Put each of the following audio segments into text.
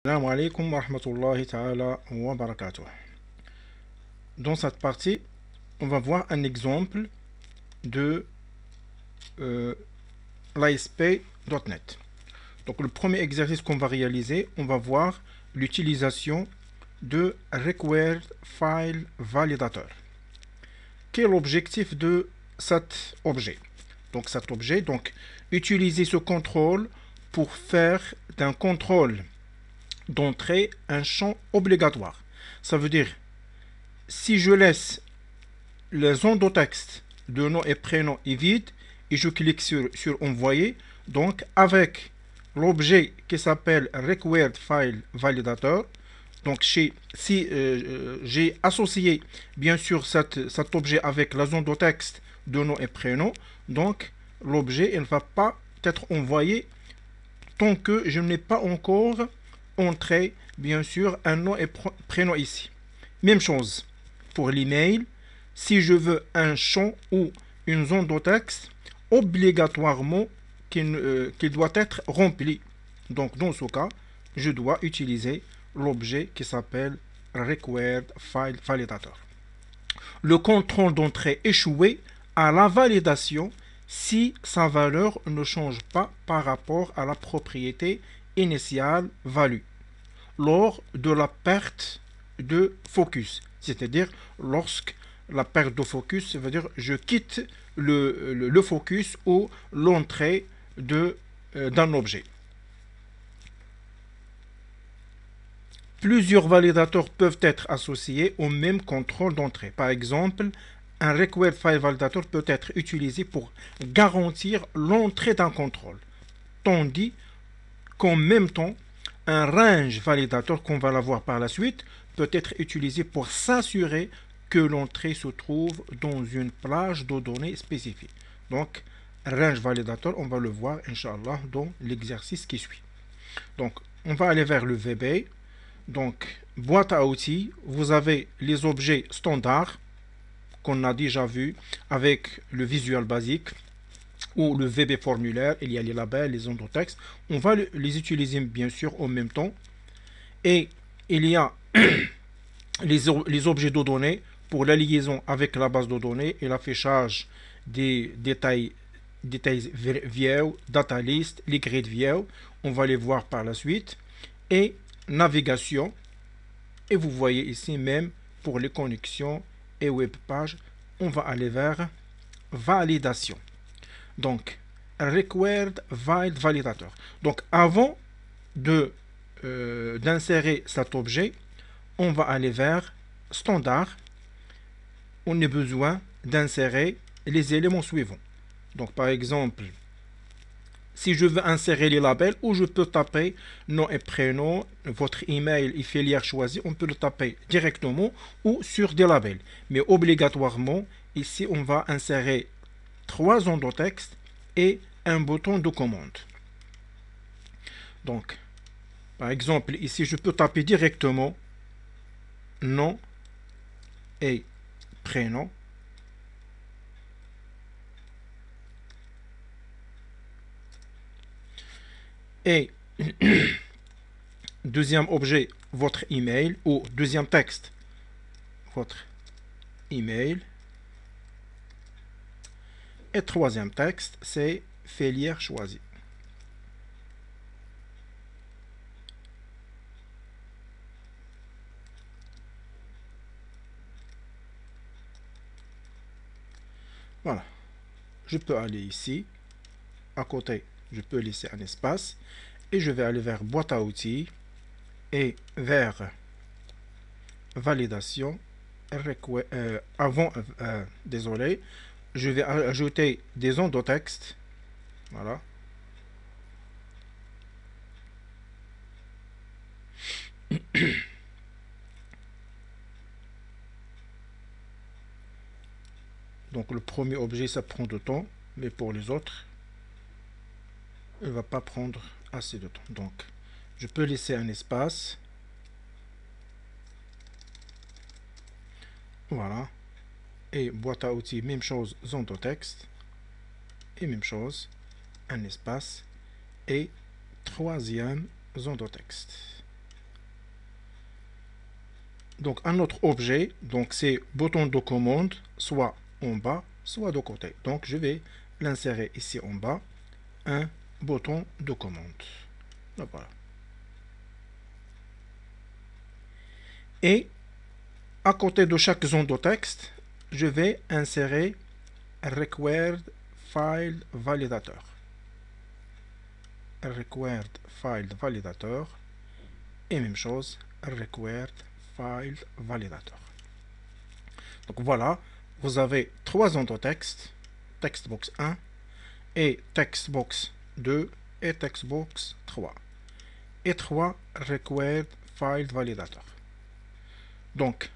Assalamu alaikum wa rahmatullahi ta'ala wa barakatuh. Dans cette partie, on va voir un exemple de l'ASP.NET. Donc le premier exercice qu'on va réaliser, on va voir l'utilisation de Required File Validator. Quel est l'objectif de cet objet? Donc cet objet, utiliser ce contrôle pour faire d'un contrôle d'entrée un champ obligatoire. Ça veut dire, si je laisse la zone de texte de nom et prénom est vide et je clique sur envoyer, donc avec l'objet qui s'appelle required file validator, donc si j'ai associé bien sûr cet objet avec la zone de texte de nom et prénom, donc l'objet ne va pas être envoyé tant que je n'ai pas encore entré bien sûr un nom et prénom ici. Même chose pour l'email. Si je veux un champ ou une zone de texte, obligatoirement qu'il doit être rempli. Donc dans ce cas, je dois utiliser l'objet qui s'appelle Required File Validator. Le contrôle d'entrée échoué à la validation si sa valeur ne change pas par rapport à la propriété initiale value lors de la perte de focus, c'est-à-dire lorsque la perte de focus, ça veut dire je quitte le focus ou l'entrée d'un objet. Plusieurs validateurs peuvent être associés au même contrôle d'entrée. Par exemple, un required file validator peut être utilisé pour garantir l'entrée d'un contrôle, tandis qu'en même temps, un range validator, qu'on va l'avoir par la suite, peut être utilisé pour s'assurer que l'entrée se trouve dans une plage de données spécifique. Donc, range validator, on va le voir, Inch'Allah, dans l'exercice qui suit. Donc, on va aller vers le VB. Donc, boîte à outils, vous avez les objets standards qu'on a déjà vus avec le visuel basique ou le VB formulaire, il y a les labels, les zones de texte. On va les utiliser bien sûr en même temps. Et il y a les objets de données pour la liaison avec la base de données et l'affichage des détails view, data list, les grid view. On va les voir par la suite. Et navigation. Et vous voyez ici même pour les connexions et web pages, on va aller vers validation. Donc, required file validator. Donc, avant d'insérer cet objet, on va aller vers standard. On a besoin d'insérer les éléments suivants. Donc, par exemple, si je veux insérer les labels, ou je peux taper nom et prénom, votre email et filière choisie, on peut le taper directement ou sur des labels. Mais obligatoirement, ici, on va insérer 3 zones de texte et un bouton de commande. Donc, par exemple, ici, je peux taper directement nom et prénom. Et deuxième objet, votre email, ou deuxième texte, votre email. Et troisième texte, c'est filière choisie. Voilà. Je peux aller ici. À côté, je peux laisser un espace. Et je vais aller vers boîte à outils. Et vers validation. Désolé. Je vais ajouter des zones de texte. Voilà. Donc le premier objet, ça prend du temps, mais pour les autres, il ne va pas prendre assez de temps. Donc, je peux laisser un espace. Voilà. Et boîte à outils, même chose, zone de texte. Et même chose, un espace. Et troisième zone de texte. donc un autre objet, donc c'est bouton de commande, soit en bas, soit de côté. Donc je vais l'insérer ici en bas, un bouton de commande. Donc, voilà. Et à côté de chaque zone de texte, je vais insérer Required File Validator. Required File Validator. Et même chose, Required File Validator. Donc voilà, vous avez trois zones de texte, textbox 1 et textbox 2 et textbox 3. Et 3 Required File Validator. Donc,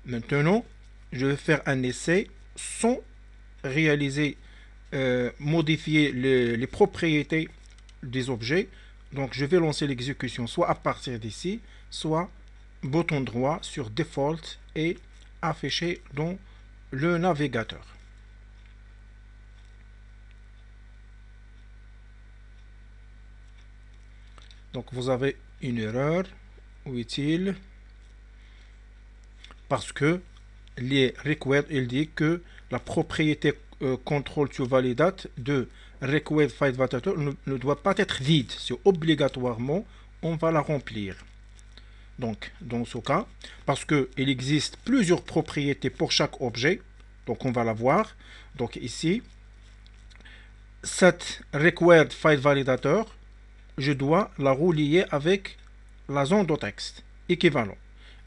maintenant, je vais faire un essai sans réaliser, modifier les propriétés des objets. Donc, je vais lancer l'exécution soit à partir d'ici, soit bouton droit sur Default et afficher dans le navigateur. Donc, vous avez une erreur. Où est-il? Parce que les required, il dit que la propriété control to validate de required file validator ne doit pas être vide. C'est obligatoirement, on va la remplir. Donc, dans ce cas, parce qu'il existe plusieurs propriétés pour chaque objet, donc on va la voir. Donc ici, cette required file validator, je dois la relier avec la zone de texte équivalent.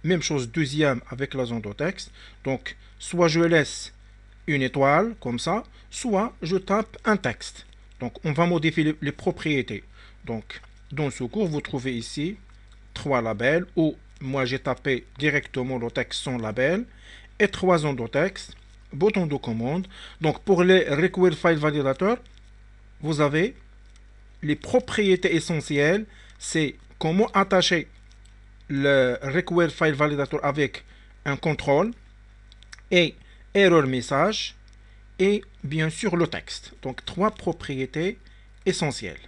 Même chose deuxième avec la zone de texte. Donc, soit je laisse une étoile, comme ça, soit je tape un texte. Donc, on va modifier les propriétés. Donc, dans ce cours, vous trouvez ici trois labels, où moi j'ai tapé directement le texte sans label, et trois zones de texte, bouton de commande. Donc, pour les Required File Validator, vous avez les propriétés essentielles, c'est comment attacher le Required File Validator avec un contrôle et error message et bien sûr le texte. Donc trois propriétés essentielles.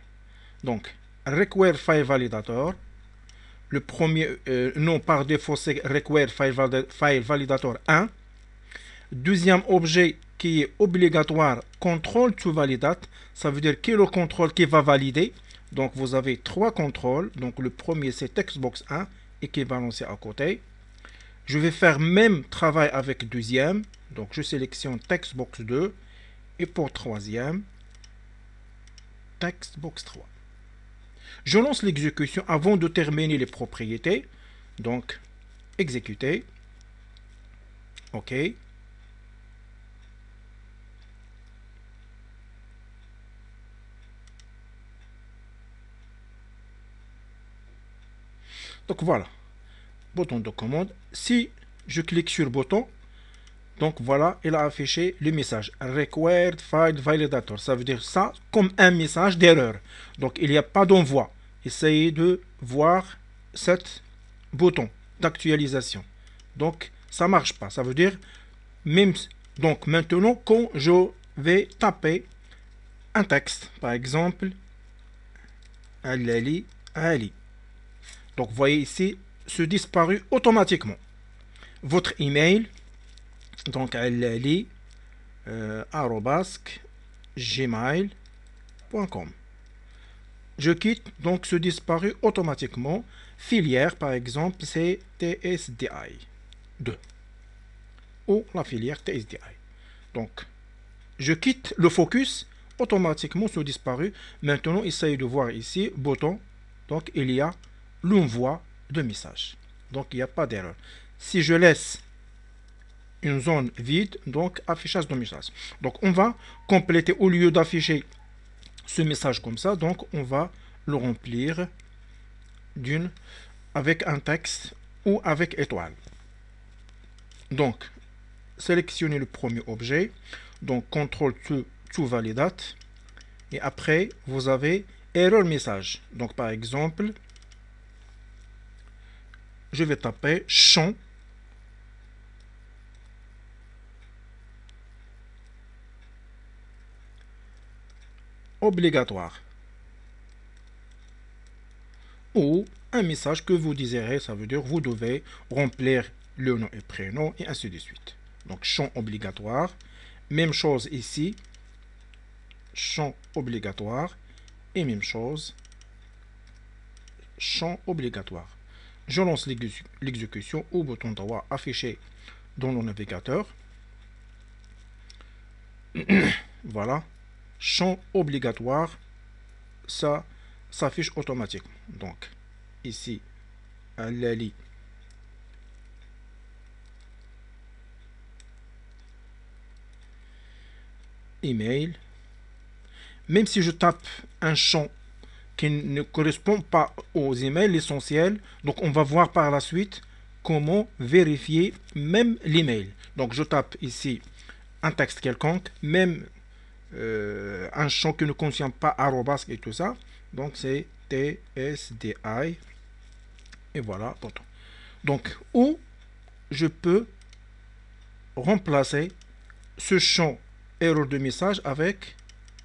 Donc Required File Validator, le premier nom par défaut c'est Required File Validator 1. Deuxième objet qui est obligatoire, control to validate, ça veut dire quel est le contrôle qui va valider. Donc vous avez trois contrôles. Donc le premier c'est textbox 1 équivalent c'est à côté. Je vais faire même travail avec deuxième. Donc je sélectionne textbox 2 et pour troisième textbox 3. Je lance l'exécution avant de terminer les propriétés. Donc exécuter. OK. Donc voilà, bouton de commande. Si je clique sur le bouton, donc voilà, il a affiché le message Required File Validator. Ça veut dire ça comme un message d'erreur. Donc il n'y a pas d'envoi. Essayez de voir cet bouton d'actualisation. Donc ça ne marche pas. Ça veut dire même. Donc maintenant, quand je vais taper un texte, par exemple, Ali, Ali. Donc, vous voyez ici, se disparu automatiquement. Votre email, donc ali, gmail.com. Je quitte, donc se disparu automatiquement. Filière, par exemple, c'est TSDI 2. Ou la filière TSDI. Donc, je quitte le focus, automatiquement se disparu. Maintenant, essayez de voir ici, bouton. Donc, il y a l'envoi de message. Donc, il n'y a pas d'erreur. Si je laisse une zone vide, donc affichage de message. Donc, on va compléter au lieu d'afficher ce message comme ça. Donc, on va le remplir avec un texte ou avec étoile. Donc, sélectionnez le premier objet. Donc, contrôle to validate. Et après, vous avez error message. Donc, par exemple, je vais taper champ obligatoire ou un message que vous désirez, ça veut dire vous devez remplir le nom et prénom, et ainsi de suite. Donc, champ obligatoire. Même chose ici. Champ obligatoire. Et même chose. Champ obligatoire. Je lance l'exécution au bouton droit affiché dans le navigateur. Voilà. Champ obligatoire. Ça s'affiche automatiquement. Donc, ici, à l'ali email. Même si je tape un champ qui ne correspond pas aux emails essentiels, donc on va voir par la suite comment vérifier même l'email. Donc je tape ici un texte quelconque, même un champ qui ne contient pas arrobas et tout ça. Donc c'est TSDI. Et voilà. Donc, où je peux remplacer ce champ erreur de message avec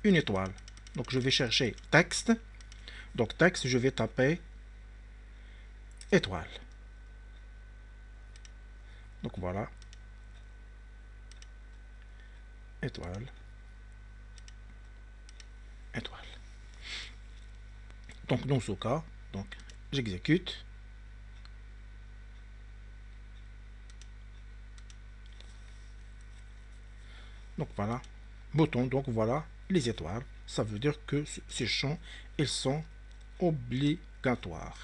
une étoile. Donc je vais chercher texte. Donc texte, je vais taper étoile. Donc voilà. Étoile. Étoile. Donc dans ce cas, donc j'exécute. Donc voilà. Bouton, donc voilà les étoiles. Ça veut dire que ces champs, ils sont obligatoires.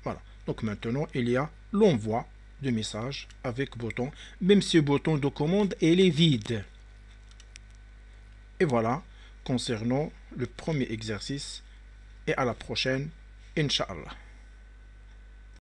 Voilà. Donc maintenant, il y a l'envoi de message avec bouton. Même si le bouton de commande, il est vide. Et voilà, concernant le premier exercice. Et à la prochaine, Inch'Allah.